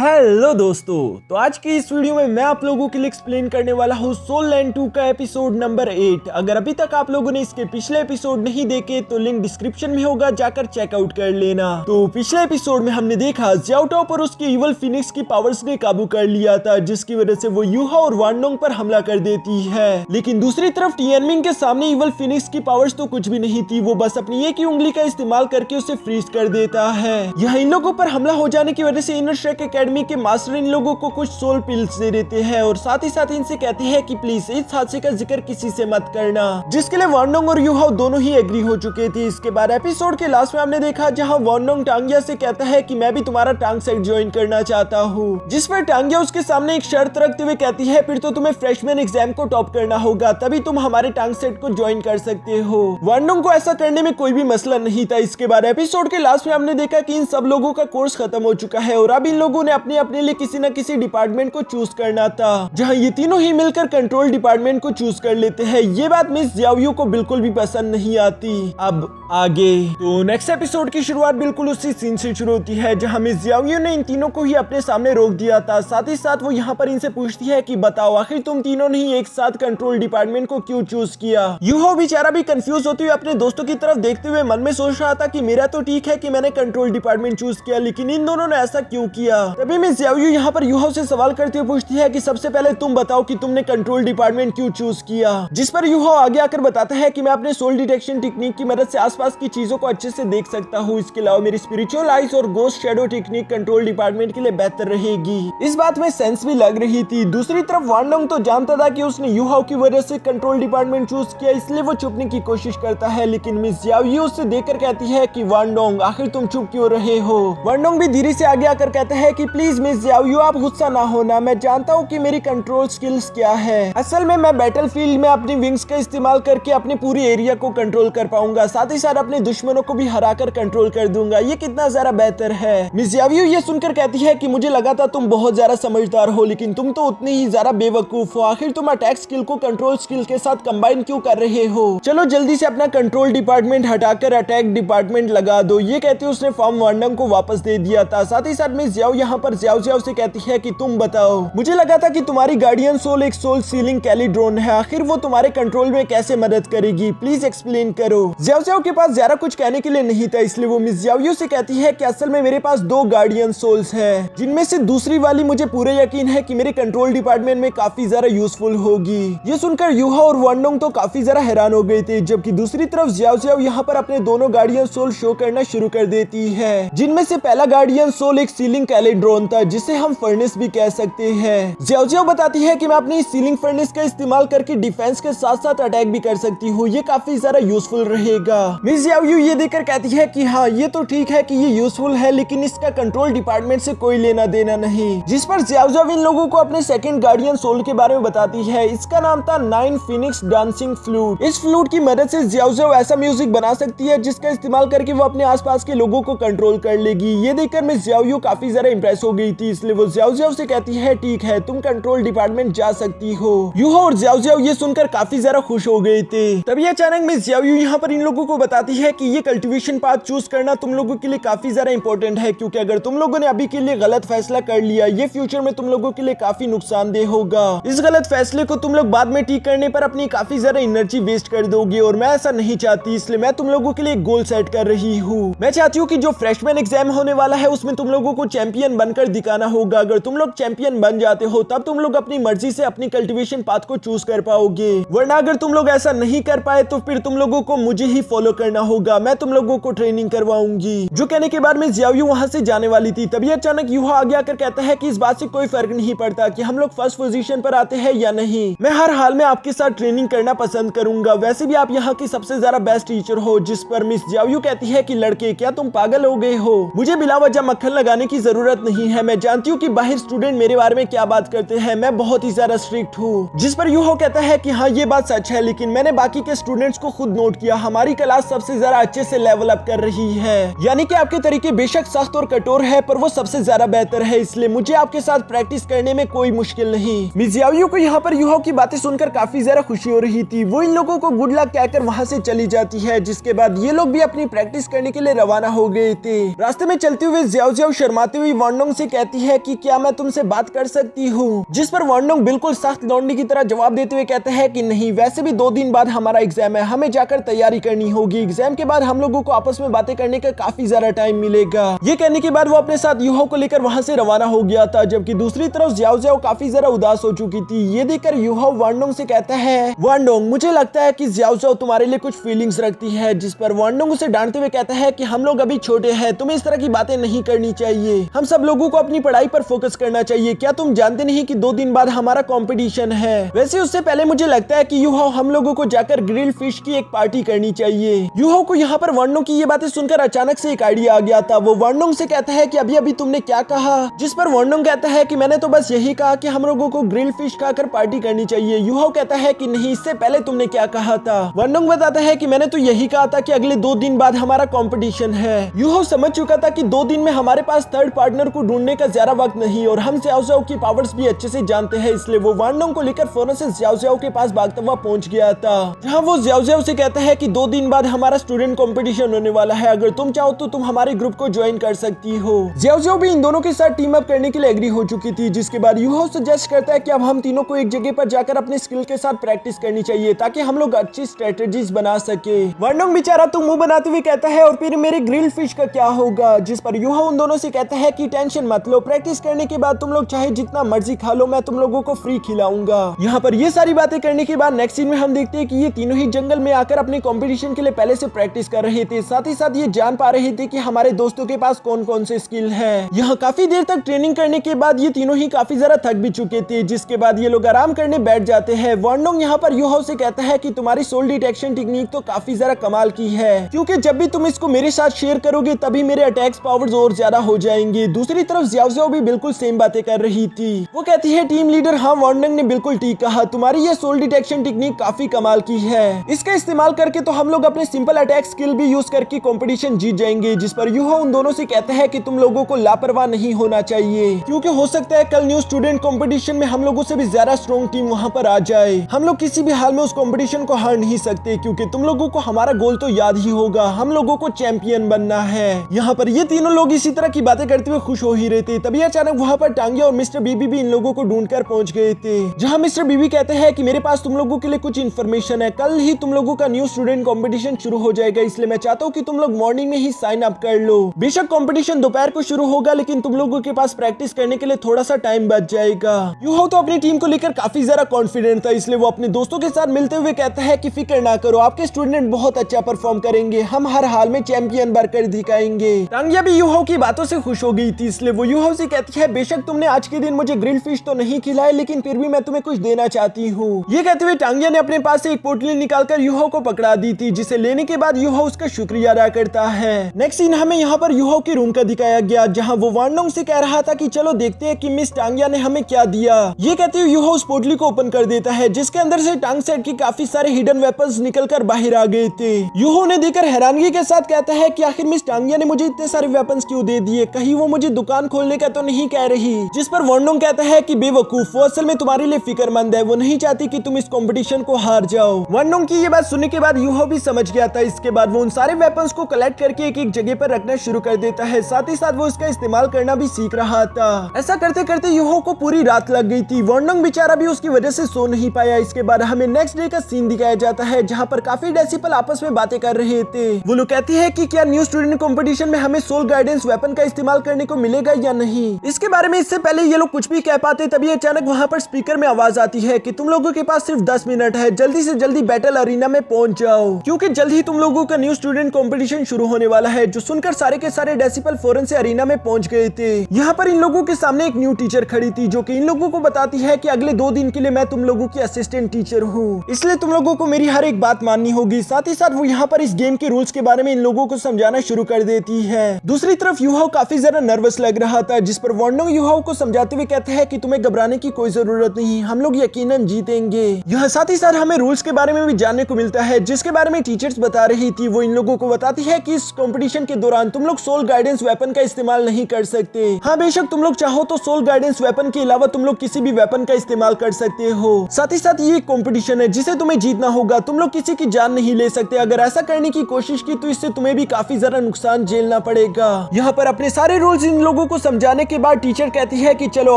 Hello दोस्तों, तो आज की इस वीडियो में मैं आप लोगों के लिए एक्सप्लेन करने वाला हूँ सोल लैंड 2 का एपिसोड नंबर 8। अगर अभी तक आप लोगों ने इसके पिछले एपिसोड नहीं देखे तो लिंक डिस्क्रिप्शन में होगा, जाकर चेकआउट कर लेना। तो पिछले एपिसोड में हमने देखा ज़्याओ टाओ पर उसकी इवल फिनिक्स की पावर्स ने काबू कर लिया था, जिसकी वजह से वो यूहा और वानडोंग पर हमला कर देती है। लेकिन दूसरी तरफ टिएनमिंग के सामने इवल फिनिक्स की पावर्स तो कुछ भी नहीं थी, वो बस अपनी एक ही उंगली का इस्तेमाल करके उसे फ्रीज कर देता है। यह इन लोगों पर हमला हो जाने की वजह से इनर श्रेक एकेडमी के मास्टर इन लोगों को कुछ सोल पिल्स दे देते हैं और साथ ही साथ इनसे कहते हैं कि प्लीज इस हादसे का जिक्र किसी से मत करना, जिसके लिए वानडोंग और यूहा दोनों ही एग्री हो चुके थे। इसके बाद एपिसोड के लास्ट में हमने देखा जहां वानडोंग टांगिया से कहता है कि मैं भी तुम्हारा टांग सेट ज्वाइन करना चाहता हूँ, जिस पर टांगिया उसके सामने एक शर्त रखते हुए कहती है फिर तो तुम्हें फ्रेशमैन एग्जाम को टॉप करना होगा, तभी तुम हमारे टांग सेट को ज्वाइन कर सकते हो। वानडोंग को ऐसा करने में कोई भी मसला नहीं था। इसके बाद एपिसोड के लास्ट में हमने देखा कि इन सब लोगों का कोर्स खत्म हो चुका है और अब इन लोगों ने अपने लिए किसी न किसी डिपार्टमेंट को चूज करना था, जहां ये तीनों ही मिलकर कंट्रोल डिपार्टमेंट को चूज कर लेते हैं। ये बात मिस ज़ियाओयू को बिल्कुल भी पसंद नहीं आती। अब आगे तो नेक्स्ट एपिसोड की शुरुआत बिल्कुल उसी सीन से शुरू होती है जहां मिस ज़ियाओयू ने इन तीनों को ही अपने सामने रोक दिया था। साथ ही साथ वो यहाँ पर इनसे पूछती है कि बताओ आखिर तुम तीनों ने ही एक साथ कंट्रोल डिपार्टमेंट को क्यों चूज किया। यूहो बेचारा भी कंफ्यूज होते हुए अपने दोस्तों की तरफ देखते हुए मन में सोच रहा था कि मेरा तो ठीक है कि मैंने कंट्रोल डिपार्टमेंट चूज किया, लेकिन इन दोनों ने ऐसा क्यों किया। तभी मिस ज़ियाओयू यहाँ पर यूहो से सवाल करते हुए पूछती है कि सबसे पहले तुम बताओ कि तुमने कंट्रोल डिपार्टमेंट क्यों चूज किया, जिस पर यूहो आगे आकर बताता है कि मैं अपने सोल डिटेक्शन टेक्निक की मदद से आसपास की चीजों को अच्छे से देख सकता हूँ। इसके अलावा मेरी स्पिरिचुअल आइज और ghost shadow technique control department के लिए बेहतर रहेगी। इस बात में सेंस भी लग रही थी। दूसरी तरफ वानडोंग तो जानता था कि उसने यूहो की वजह से कंट्रोल डिपार्टमेंट चूज किया, इसलिए वो छुपने की कोशिश करता है, लेकिन मिस ज़ियाओयू उससे देखकर कहती है कि वानडोंग आखिर तुम चुप क्यों रहे हो। वानडोंग भी धीरे से आगे आकर कहता है कि प्लीज मिस ज़ियाओयू आप गुस्सा ना होना, मैं जानता हूँ कि मेरी कंट्रोल स्किल्स क्या है। असल में मैं बैटलफील्ड में अपनी विंग्स का इस्तेमाल करके अपने पूरे एरिया को कंट्रोल कर पाऊंगा, साथ ही साथ अपने दुश्मनों को भी हराकर कंट्रोल कर दूंगा। ये कितना ज्यादा बेहतर है। मिस ज़ियाओयू ये सुनकर कहती है कि मुझे लगा था तुम बहुत ज्यादा समझदार हो, लेकिन तुम तो उतनी ही ज्यादा बेवकूफ हो। आखिर तुम अटैक स्किल को कंट्रोल स्किल के साथ कंबाइन क्यों कर रहे हो। चलो जल्दी से अपना कंट्रोल डिपार्टमेंट हटाकर अटैक डिपार्टमेंट लगा दो। ये कहते उसने फॉर्म वानडोंग को वापस दे दिया था। साथ ही साथ मिस ज़ियाओ यहाँ पर ज़ियाओ से कहती है कि तुम बताओ, मुझे लगा था कि तुम्हारी गार्डियन सोल एक सोल सीलिंग कैलिड्रोन है, आखिर वो तुम्हारे कंट्रोल में कैसे मदद करेगी, प्लीज एक्सप्लेन करो। ज़ियाओ के पास ज्यादा कुछ कहने के लिए नहीं था, इसलिए वो मिस ज़ियाओयू से कहती है कि असल में मेरे पास 2 गार्डियन सोल्स हैं, जिनमें से दूसरी वाली मुझे पूरे यकीन है कि मेरे कंट्रोल डिपार्टमेंट में काफी ज्यादा यूजफुल होगी। ये सुनकर यूहा और वानडोंग तो काफी ज्यादा हैरान हो गए थे, जबकि दूसरी तरफ ज़ियाओ यहाँ पर अपने दोनों गार्डियन सोल शो करना शुरू कर देती है, जिनमें से पहला गार्डियन सोल एक सीलिंग कैलिड्रोन था, जिसे हम फर्नेस भी कह सकते हैं। ज़ियाओ बताती है कि मैं अपनी सीलिंग फर्नेस का इस्तेमाल करके डिफेंस के साथ साथ अटैक भी कर सकती हूँ, ये काफी ज्यादा यूजफुल रहेगा। मिस ज़ियाओयू ये देखकर कहती है कि हाँ ये तो ठीक है कि ये यूजफुल है, लेकिन इसका कंट्रोल डिपार्टमेंट से कोई लेना देना नहीं। जिस पर ज़ियाओ इन लोगों को अपने सेकंड गार्डियन सोल के बारे में बताती है। इसका नाम था 9 फिनिक्स डांसिंग फ्लूट। इस फ्लूट की मदद से ज़ियाओ ऐसा म्यूजिक बना सकती है जिसका इस्तेमाल करके वो अपने आसपास के लोगों को कंट्रोल कर लेगी। ये देखकर मिस ज़ियाओयू काफी ज्यादा इंप्रेस हो गई थी, इसलिए वो ज़ियाओ से कहती है ठीक है तुम कंट्रोल डिपार्टमेंट जा सकती हो। यूहो और ज़ियाओ ये सुनकर काफी ज्यादा खुश हो गए थे। तभी अचानक मिस ज़ियाओयू यहाँ पर इन लोगों को बताती है कि ये कल्टीवेशन पाथ चूज करना तुम लोगों के लिए काफी ज्यादा इंपॉर्टेंट है, क्योंकि अगर तुम लोगों ने अभी के लिए गलत फैसला कर लिया, ये फ्यूचर में तुम लोगों के लिए काफी नुकसानदेह होगा। इस गलत फैसले को तुम लोग बाद में ठीक करने पर अपनी काफी ज्यादा एनर्जी वेस्ट कर दोगे, और मैं ऐसा नहीं चाहती, इसलिए मैं तुम लोगों के लिए एक गोल सेट कर रही हूँ। मैं चाहती हूँ कि जो फ्रेशमैन एग्जाम होने वाला है उसमें तुम लोगों को चैंपियन बनकर दिखाना होगा। अगर तुम लोग चैंपियन बन जाते हो तब तुम लोग अपनी मर्जी से अपनी कल्टीवेशन पाथ को चूज कर पाओगे, वरना अगर तुम लोग ऐसा नहीं कर पाए तो फिर तुम लोगों को मुझे ही फॉलो करना होगा, मैं तुम लोगों को ट्रेनिंग करवाऊंगी। जो कहने के बाद में ज़ियाओयू वहां से जाने वाली थी, तभी अचानक यूहा आगे आकर कहता है कि इस बात से कोई फर्क नहीं पड़ता कि हम लोग फर्स्ट पोजीशन पर आते हैं या नहीं, मैं हर हाल में आपके साथ ट्रेनिंग करना पसंद करूंगा, वैसे भी आप यहाँ की सबसे ज्यादा बेस्ट टीचर हो। जिस पर मिस ज़ियाओयू कहती है कि लड़के क्या तुम पागल हो गए हो, मुझे बिला वजह मक्खन लगाने की जरूरत नहीं है, मैं जानती हूँ कि बाहर स्टूडेंट मेरे बारे में क्या बात करते हैं, मैं बहुत ही ज्यादा स्ट्रिक्ट हूँ। जिस पर यूहो कहता है कि हाँ ये बात सच है, लेकिन मैंने बाकी के स्टूडेंट्स को खुद नोट किया, हमारी क्लास सबसे ज्यादा अच्छे से लेवल अप कर रही है, यानी कि आपके तरीके बेशक सख्त और कठोर है पर वो सबसे ज्यादा बेहतर है, इसलिए मुझे आपके साथ प्रैक्टिस करने में कोई मुश्किल नहीं। मिस ज़ियाओयू को यहाँ पर यूहो की बातें सुनकर काफी ज्यादा खुशी हो रही थी, वो इन लोगों को गुड लक कहकर वहाँ से चली जाती है, जिसके बाद ये लोग भी अपनी प्रैक्टिस करने के लिए रवाना हो गए थे। रास्ते में चलते हुए ज़ियाओ शर्माते हुए वानडोंग वांडोंग से कहती है कि क्या मैं तुमसे बात कर सकती हूँ, जिस पर वांडोंग बिल्कुल सख्त लौंडी की तरह जवाब देते हुए कहते हैं कि नहीं, वैसे भी 2 दिन बाद हमारा एग्जाम है, हमें जाकर तैयारी करनी होगी। एग्जाम के बाद हम लोगों को आपस में बातें करने का काफी ज्यादा टाइम मिलेगा। ये कहने के बाद वो अपने साथ यूहो को लेकर वहां से रवाना हो गया था, जबकि दूसरी तरफ ज़्याओ ज़्याओ काफी ज्यादा उदास हो चुकी थी। ये देखकर यूहो वांडोंग से कहता है, वांडोंग मुझे लगता है कि ज़्याओ ज़्याओ तुम्हारे लिए कुछ फीलिंग्स रखती है, जिस पर वांडोंग उसे डांटते हुए कहता है कि हम लोग अभी छोटे हैं, तुम्हें इस तरह की बातें नहीं करनी चाहिए, हम सब लोगों को अपनी पढ़ाई पर फोकस करना चाहिए। क्या तुम जानते नहीं कि 2 दिन बाद हमारा कंपटीशन है? वैसे उससे पहले मुझे लगता है कि यूहो हम लोगों को जाकर ग्रिल्ड फिश की एक पार्टी करनी चाहिए। यूहो को यहाँ पर वांडोंग की ये बातें सुनकर अचानक से एक आइडिया आ गया था। वो वांडोंग से कहता है कि अभी अभी तुमने क्या कहा? जिस पर वांडोंग कहता है कि मैंने तो बस यही कहा कि हम लोगों को ग्रिल्ड फिश खाकर पार्टी करनी चाहिए। यूहो कहता है कि नहीं, इससे पहले तुमने क्या कहा था? वांडोंग बताता है कि मैंने तो यही कहा था कि अगले 2 दिन बाद हमारा कंपटीशन है। यूहो समझ चुका था कि 2 दिन में हमारे पास थर्ड पार्टनर को ढूंढने का ज्यादा वक्त नहीं और हम ज़्याओ ज़्याओ की पावर्स भी अच्छे से जानते हैं, इसलिए वो वांडोंग को लेकर फौरन से ज़्याओ ज़्याओ के पास भागता हुआ पहुंच गया था, जहां वो ज़्याओ ज़्याओ से कहता है कि 2 दिन बाद हमारा स्टूडेंट कंपटीशन होने वाला है, अगर तुम चाहो तो तुम हमारे ग्रुप को ज्वाइन कर सकती हो। ज़्याओ ज़्याओ भी इन दोनों के साथ टीम अप करने के लिए एग्री हो चुकी थी, जिसके बाद यूहो सजेस्ट करता है कि अब हम तीनों को एक जगह पर जाकर अपने स्किल के साथ प्रैक्टिस करनी चाहिए ताकि हम लोग अच्छी स्ट्रेटेजीज बना सके। वांडोंग बेचारा तो मुंह बनाते हुए कहता है, और फिर मेरे ग्रिल्ड फिश का क्या होगा? जिस पर यूहो उन दोनों से कहता है कि टेंशन मत लो, प्रैक्टिस करने के बाद तुम लोग चाहे जितना मर्जी खा लो, मैं तुम लोगों को फ्री खिलाऊंगा। यहाँ पर ये सारी बातें करने के बाद नेक्स्ट सीन में हम देखते हैं कि ये तीनों ही जंगल में आकर अपने कंपटीशन के लिए पहले से प्रैक्टिस कर रहे थे, साथ ही साथ ये जान पा रहे थे कि हमारे दोस्तों के पास कौन कौन से स्किल है। यहाँ काफी देर तक ट्रेनिंग करने के बाद ये तीनों ही काफी ज्यादा थक भी चुके थे, जिसके बाद ये लोग आराम करने बैठ जाते हैं। वांडोंग यहाँ पर यूहो से कहता है कि तुम्हारी सोल डिटेक्शन टेक्निक तो काफी ज्यादा कमाल की है, क्योंकि जब भी तुम इसको मेरे साथ शेयर करोगे तभी मेरे अटैक्स पावर्स और ज्यादा हो जाएंगे। दूसरी तरफ ज़्याओ ज़्याओ भी बिल्कुल सेम बातें कर रही थी। वो कहती है, टीम लीडर हाँ, वांडोंग ने बिल्कुल ठीक कहा, तुम्हारी ये सोल डिटेक्शन टेक्निक काफी कमाल की है, इसका इस्तेमाल करके तो हम लोग अपने सिंपल अटैक स्किल भी यूज करके कंपटीशन जीत जाएंगे। जिस पर यूहो उन दोनों से कहता है कि तुम लोगों को लापरवाह नहीं होना चाहिए, क्योंकि हो सकता है कल न्यू स्टूडेंट कंपटीशन में हम लोगों से भी ज्यादा स्ट्रॉन्ग टीम वहां पर आ जाए। हम लोग किसी भी हाल में उस कंपटीशन को हार नहीं सकते, क्योंकि तुम लोगों को हमारा गोल तो याद ही होगा, हम लोगों को चैंपियन बनना है। यहाँ पर ये तीनों लोग इसी तरह की बातें करते हुए खुश हो ही रहे थे, तभी अचानक वहाँ पर टांगिया और मिस्टर बीबी भी इन लोगों को ढूंढकर पहुंच गए थे, जहाँ मिस्टर बीबी कहते हैं कि मेरे पास तुम लोगों के लिए कुछ इन्फॉर्मेशन है, कल ही तुम लोगों का न्यू स्टूडेंट कंपटीशन शुरू हो जाएगा, इसलिए मैं चाहता हूँ कि तुम लोग मॉर्निंग में ही साइन अप कर लो। बेशक कंपटीशन दोपहर को शुरू होगा, लेकिन तुम लोगों के पास प्रैक्टिस करने के लिए थोड़ा सा टाइम बच जाएगा। यूहो तो अपनी टीम को लेकर काफी ज्यादा कॉन्फिडेंट था, इसलिए वो अपने दोस्तों के साथ मिलते हुए कहता है कि फिक्र ना करो, आपके स्टूडेंट बहुत अच्छा परफॉर्म करेंगे, हम हर हाल में चैंपियन बनकर दिखाएंगे। टांगिया भी यूहो की बातों से खुश हो गई थी, इसलिए वो यूहो से कहती है, बेशक तुमने आज के दिन मुझे ग्रिल्ड फिश तो नहीं खिलाए, लेकिन फिर भी मैं तुम्हें कुछ देना चाहती हूँ। ये कहते हुए टांगिया ने अपने पास से एक पोटली निकालकर यूहो को पकड़ा दी थी, जिसे लेने के बाद यूहो उसका शुक्रिया अदा करता है। नेक्स्ट सीन हमें यहाँ पर यूहो के रूम का दिखाया गया, जहाँ वो वांडोंग से कह रहा था कि चलो देखते हैं कि मिस टांगिया ने हमें क्या दिया। ये कहते हुए यूहो उस पोटली को ओपन कर देता है, जिसके अंदर से टांग सेट की काफी सारे हिडन वेपन्स निकलकर बाहर आ गए थे। यूहो ने देखकर हैरानगी के साथ कहता है कि आखिर मिस टांगिया ने मुझे इतने सारे वेपन्स क्यों दे दिए, कहीं वो मुझे दुकान खोलने का तो नहीं कह रही। जिस पर वांडोंग कहता है कि बेवकूफ, वो असल में तुम्हारे लिए फिक्रमंद है, वो नहीं चाहती कि तुम इस कंपटीशन को हार जाओ। वांडोंग की ये बात सुनने के बाद यूहो भी समझ गया था। इसके बाद वो उन सारे वेपन्स को कलेक्ट करके एक एक जगह पर रखना शुरू कर देता है, साथ ही साथ वो इसका इस्तेमाल करना भी सीख रहा था। ऐसा करते करते यूहो को पूरी रात लग गई थी। वांडोंग बेचारा भी उसकी वजह से सो नहीं पाया। इसके बाद हमें नेक्स्ट डे का सीन दिखाया जाता है, जहाँ पर काफी डेसिपल आपस में बातें कर रहे थे। वो लोग कहते हैं कि क्या न्यू स्टूडेंट कंपटीशन में हमें सोल गाइडेंस वेपन का इस्तेमाल करने को मिलेगा या नहीं। इसके बारे में इससे पहले ये लोग कुछ भी कह पाते, तभी अचानक वहाँ पर स्पीकर में आवाज आती है कि तुम लोगों के पास सिर्फ 10 मिनट है, जल्दी से जल्दी बैटल अरीना में पहुंच जाओ, क्योंकि जल्द ही तुम लोगों का न्यू स्टूडेंट कंपटीशन शुरू होने वाला है। जो सुनकर सारे के सारे डेसिपल फौरन से अरीना में पहुंच गए थे। यहाँ पर इन लोगों के सामने एक न्यू टीचर खड़ी थी, जो कि इन लोगों को बताती है कि अगले 2 दिन के लिए मैं तुम लोगों की असिस्टेंट टीचर हूँ, इसलिए तुम लोगों को मेरी हर एक बात माननी होगी। साथ ही साथ वो यहाँ पर इस गेम के रूल्स के बारे में इन लोगों को समझाना शुरू कर देती है। दूसरी तरफ यूहो काफी ज्यादा नर्वस लग रहा था, जिस पर वांडोंग यूहो को समझाते हुए कहते हैं कि तुम्हें घबराने की कोई जरूरत नहीं, हम लोग यकीनन जीतेंगे। यह साथ ही साथ हमें रूल्स के बारे में भी जानने को मिलता है, जिसके बारे में टीचर्स बता रही थी। वो इन लोगों को बताती है कि इस कंपटीशन के दौरान तुम लोग सोल गाइडेंस वेपन का इस्तेमाल नहीं कर सकते। हाँ, बेशक तुम लोग चाहो तो सोल गाइडेंस वेपन के अलावा तुम लोग किसी भी वेपन का इस्तेमाल कर सकते हो। साथ ही साथ ये कंपटीशन है जिसे तुम्हें जीतना होगा, तुम लोग किसी की जान नहीं ले सकते। अगर ऐसा करने की कोशिश की तो इससे तुम्हें भी काफी ज्यादा नुकसान झेलना पड़ेगा। यहाँ पर अपने सारे रूल्स इन लोगों लोगों को समझाने के बाद टीचर कहती है कि चलो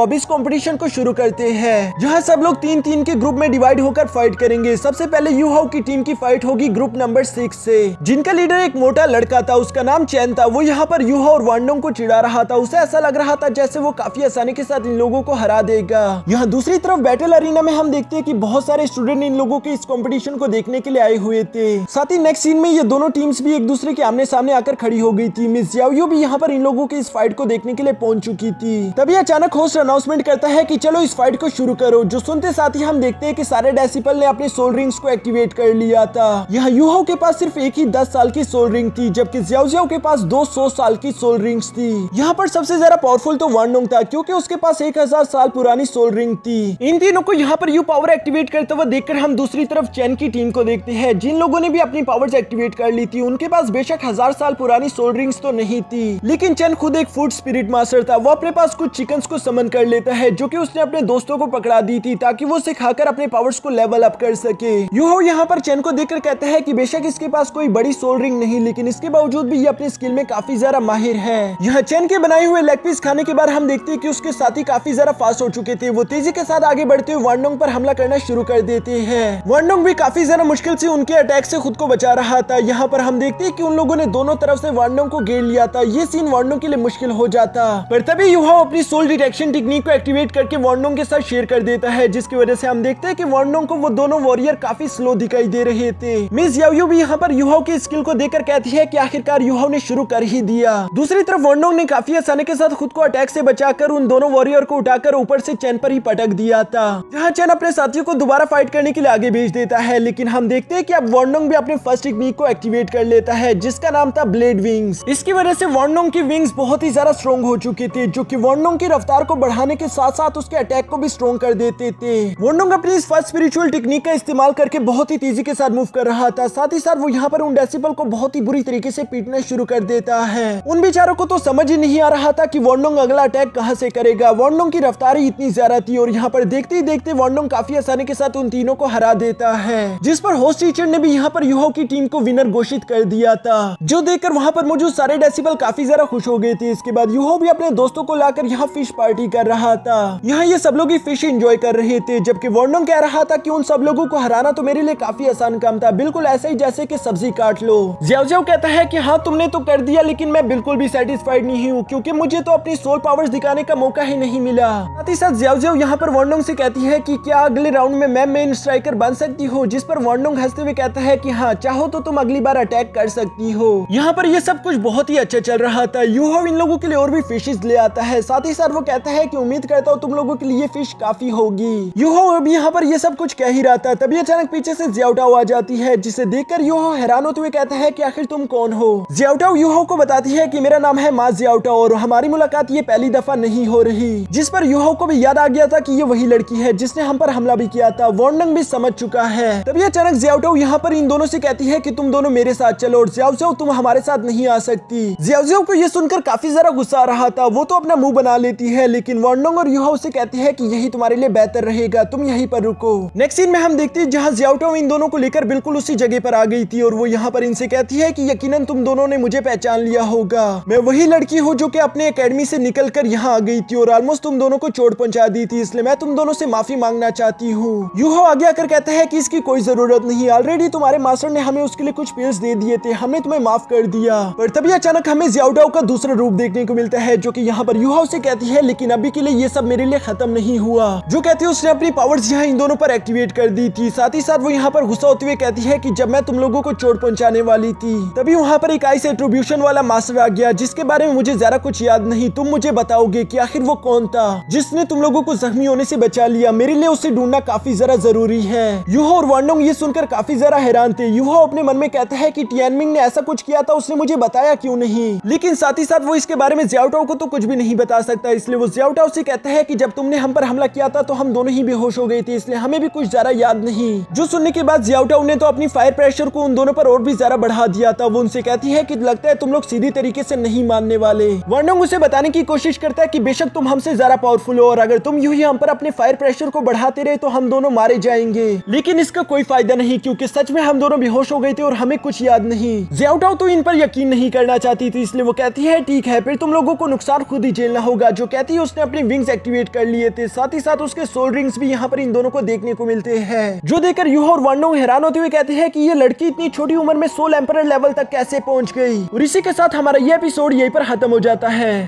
अब इस कंपटीशन को शुरू करते हैं, जहां सब लोग 3-3 के ग्रुप में डिवाइड होकर फाइट करेंगे। सबसे पहले यूहाओ की टीम की फाइट होगी ग्रुप नंबर 6 से, जिनका लीडर एक मोटा लड़का था, उसका नाम चैन था। वो यहाँ पर यूहाओ और वांडोंग को चिढ़ा रहा था। उसे ऐसा लग रहा था जैसे वो काफी आसानी के साथ इन लोगों को हरा देगा। यहाँ दूसरी तरफ बैटल अरीना में हम देखते हैं कि बहुत सारे स्टूडेंट इन लोगों के इस कंपटीशन को देखने के लिए आए हुए थे। साथ ही नेक्स्ट सीन में ये दोनों टीम्स भी एक दूसरे के आमने सामने आकर खड़ी हो गई थी। मिस याओ भी यहाँ पर इन लोगों की इस फाइट को देखने के लिए पहुंच चुकी थी। तभी अचानक होस्ट अनाउंसमेंट करता है कि चलो इस फाइट को शुरू करो। जो सुनते साथ ही हम देखते हैं कि सारे डेसिपल ने अपने सोल रिंग्स को एक्टिवेट कर लिया था। यहाँ यूहाओ के पास सिर्फ एक ही 10 साल की सोल रिंग थी, जबकि ज़ियाओ के पास 200 साल की सोल रिंग्स थी। यहाँ पर सबसे ज्यादा पावरफुल तो वांडोंग था, क्योंकि उसके पास 1000 साल पुरानी सोल रिंग थी। इन तीनों को यहाँ पर यू पावर एक्टिवेट करते हुए देखकर हम दूसरी तरफ चैन की टीम को देखते हैं, जिन लोगों ने भी अपनी पावर्स एक्टिवेट कर ली थी। उनके पास बेशक 1000 साल पुरानी सोल रिंग्स तो नहीं थी, लेकिन चैन खुद एक फूड स्पिरिट मास्टर था। वो अपने पास कुछ चिकन्स को समन कर लेता है, जो कि उसने अपने दोस्तों को पकड़ा दी थी, ताकि वो उसे खाकर अपने पावर्स को लेवल अप कर सके। यूहाओ यहाँ पर चैन को देखकर कहता है कि बेशक इसके पास कोई बड़ी सोल रिंग नहीं, लेकिन इसके बावजूद भी ये अपनी स्किल में काफी ज्यादा माहिर है। यहाँ चैन के बनाए हुए लेग पीस खाने के बाद हम देखते हैं कि उसके साथी काफी ज्यादा फास्ट हो चुके थे। वो तेजी के साथ आगे बढ़ते हुए वांडोंग पर हमला करना शुरू कर देते हैं। वांडोंग भी काफी ज्यादा मुश्किल से उनके अटैक से खुद को बचा रहा था। यहाँ पर हम देखते हैं कि उन लोगों ने दोनों तरफ से वांडोंग को घेर लिया था। ये सीन वांडोंग के लिए मुश्किल हो जाता, पर तभी यूहाओ अपनी सोल डिटेक्शन टेक्निक को एक्टिवेट करके वांडोंग के साथ शेयर कर देता है, जिसकी वजह से हम देखते हैं कि वांडोंग को वो दोनों वॉरियर काफी स्लो दिखाई दे रहे थे। मिस याओ भी यहाँ पर यूहाओ की स्किल को देखकर कहती है कि आखिरकार यूहाओ ने शुरू कर ही दिया। दूसरी तरफ वांडोंग ने काफी आसानी के साथ खुद को अटैक से बचाकर उन दोनों वॉरियर को उठाकर ऊपर से चैन पर ही पटक दिया था, जहाँ चैन अपने साथियों को दोबारा फाइट करने के लिए आगे भेज देता है। लेकिन हम देखते हैं कि अब वांडोंग भी अपने फर्स्ट टेक्निक को एक्टिवेट कर लेता है, जिसका नाम था ब्लेड विंग्स। इसकी वजह से वांडोंग की विंग्स बहुत ही ज्यादा स्ट्रॉन्ग हो चुके थे, जो कि वांडोंग की रफ्तार को बढ़ाने के साथ साथ उसके अटैक को भी स्ट्रॉन्ग कर देते थे। वांडोंग अपनी इस फर्स्ट स्पिरिचुअल टेक्निक का इस्तेमाल करके बहुत ही तेजी के साथ मूव कर रहा था। साथ ही साथ वो यहाँ पर उन डेसिबल को बहुत ही बुरी तरीके से पीटना शुरू कर देता है। उन बेचारों को तो समझ ही नहीं आ रहा था कि वांडोंग अगला अटैक कहां से करेगा। वांडोंग की रफ्तार ही इतनी ज्यादा थी, और यहाँ पर देखते ही देखते वांडोंग काफी आसानी के साथ उन तीनों को हरा देता है, जिस पर होस्ट टीचर ने भी यहाँ पर यूहाओ की टीम को विनर घोषित कर दिया था, जो देखकर वहाँ पर मौजूद सारे डेसिबल काफी ज्यादा खुश हो गए थे। इसके बाद यूहाओ भी अपने दोस्तों को लाकर यहाँ फिश पार्टी कर रहा था। यहाँ ये सब लोग ही फिश एंजॉय कर रहे थे, जबकि वांडोंग कह रहा था कि उन सब लोगों को हराना तो मेरे लिए काफी आसान काम था, बिल्कुल ऐसे ही जैसे कि सब्जी काट लो। ज़ियाओ कहता है कि हाँ तुमने तो कर दिया, लेकिन मैं बिल्कुल भी सेटिस्फाइड नहीं हूँ, क्योंकि मुझे तो अपनी सोल पावर्स दिखाने का मौका ही नहीं मिला। साथ ही साथ ज़ियाओ यहाँ पर वांडोंग से कहती है कि क्या अगले राउंड में मैं मेन स्ट्राइकर बन सकती हूँ, जिस पर वांडोंग हंसते हुए कहता है कि हाँ चाहो तो तुम अगली बार अटैक कर सकती हो। यहाँ पर ये सब कुछ बहुत ही अच्छा चल रहा था। यूहाओ इन लोगों के लिए और भी फिशेस ले आता है। साथ ही साथ वो कहता है कि उम्मीद करता हूँ तुम लोगों के लिए फिश काफी होगी। यूहाओ अभी यहाँ पर ये सब कुछ कह ही रहा था, तभी अचानक पीछे से ज़ियाओ आ जाती है, जिसे देखकर यूहाओ हैरान होते हुए कहता है कि आखिर तुम कौन हो। ज़ियाओ यूहाओ को बताती है कि मेरा नाम है मा ज़ियाओ और हमारी मुलाकात ये पहली दफा नहीं हो रही, जिस पर यूहाओ को भी याद आ गया था कि ये वही लड़की है जिसने हम पर हमला भी किया था। वांडोंग भी समझ चुका है। तभी अचानक ज़ियाओ यहाँ पर इन दोनों से कहती है कि तुम दोनों मेरे साथ चलो, और ज़ियाओ तुम हमारे साथ नहीं आ सकती। ज़ियाओ को ये सुनकर काफी ज्यादा गुस्सा आ रहा था। वो तो अपना मुंह बना लेती है, लेकिन वांडोंग और यूहाओ से कहती है कि यही तुम्हारे लिए बेहतर रहेगा, तुम यहीं पर रुको। नेक्स्ट सीन में हम देखते हैं जहाँ ज़ियाओ इन दोनों को लेकर बिल्कुल उसी जगह पर आ गई थी, और वो यहाँ पर इनसे कहती है कि यकीनन तुम दोनों ने मुझे पहचान लिया होगा। मैं वही लड़की हूँ जो कि अपने एकेडमी से निकल कर यहाँ आ गई थी और ऑलमोस्ट तुम दोनों को चोट पहुंचा दी थी, इसलिए मैं तुम दोनों से माफी मांगना चाहती हूँ। यूहाओ आगे आकर कहता है कि इसकी कोई जरूरत नहीं, ऑलरेडी तुम्हारे मास्टर ने हमें उसके लिए कुछ पिल्स दे दिए थे, हमने तुम्हें माफ कर दिया। पर तभी अचानक हमें ज़ियाओ का दूसरा रूप देखने को मिलता है, जो कि यहाँ पर यूहाओ से कहती है लेकिन अभी के लिए ये सब मेरे लिए खत्म नहीं हुआ। जो कहती है उसने अपनी पावर्स यहाँ इन दोनों पर एक्टिवेट कर दी थी। साथ ही साथ वो यहाँ पर गुस्सा होते हुए कहती है कि जब मैं तुम लोगों को चोट पहुंचाने वाली थी तभी वहाँ पर एक आइस एट्रीब्यूशन वाला मास्टर आ गया, जिसके बारे में मुझे जरा कुछ याद नहीं। तुम मुझे बताओगे कि आखिर वो कौन था जिसने तुम लोगों को जख्मी होने से बचा लिया? मेरे लिए उसे ढूंढना काफी जरा जरूरी है। यूहाओ और वांडोंग ये सुनकर काफी जरा हैरान थे। यूहाओ अपने मन में कहता है कि टियानमिंग ने ऐसा कुछ किया था, उसने मुझे बताया क्यों नहीं? लेकिन साथ ही साथ वो इसके बारे में ज़ियाओ को तो कुछ भी नहीं बता सकता, इसलिए वो ज़ियाओ से कहता है कि जब तुमने हम पर हमला किया था तो हम दोनों ही बेहोश हो गए थे, इसलिए हमें भी कुछ ज्यादा याद नहीं। जो सुनने के बाद ज़ियाओ ने तो अपनी फायर प्रेशर को उन दोनों पर और भी ज्यादा बढ़ा दिया था। वो उनसे कहती है कि लगता है तुम लोग सीधी तरीके से नहीं मानने वाले। वांडोंग उसे बताने की कोशिश करता है कि बेशक तुम हमसे ज्यादा पावरफुल हो और अगर तुम यूं ही हम पर अपने फायर प्रेशर को बढ़ाते रहे तो हम दोनों मारे जाएंगे, लेकिन इसका कोई फायदा नहीं क्योंकि सच में हम दोनों बेहोश हो गए थे और हमें कुछ याद नहीं। ज़ियाओ तो इन पर यकीन नहीं करना चाहती थी, इसलिए वो कहती है ठीक है फिर तुम लोगों को नुकसान खुद ही झेलना होगा। जो कहती है उसने अपनी विंग्स एक्टिवेट कर लिए थे, साथ ही साथ उसके सोल रिंग्स भी यहाँ पर इन दोनों को देखने को मिलते हैं। जो देखकर यूहो और वांडोंग हैरान होते हुए कहते हैं कि ये लड़की इतनी छोटी उम्र में सोल एम्परर लेवल तक कैसे पहुंच गई। और इसी के साथ हमारा ये एपिसोड यहीं पर खत्म हो जाता है।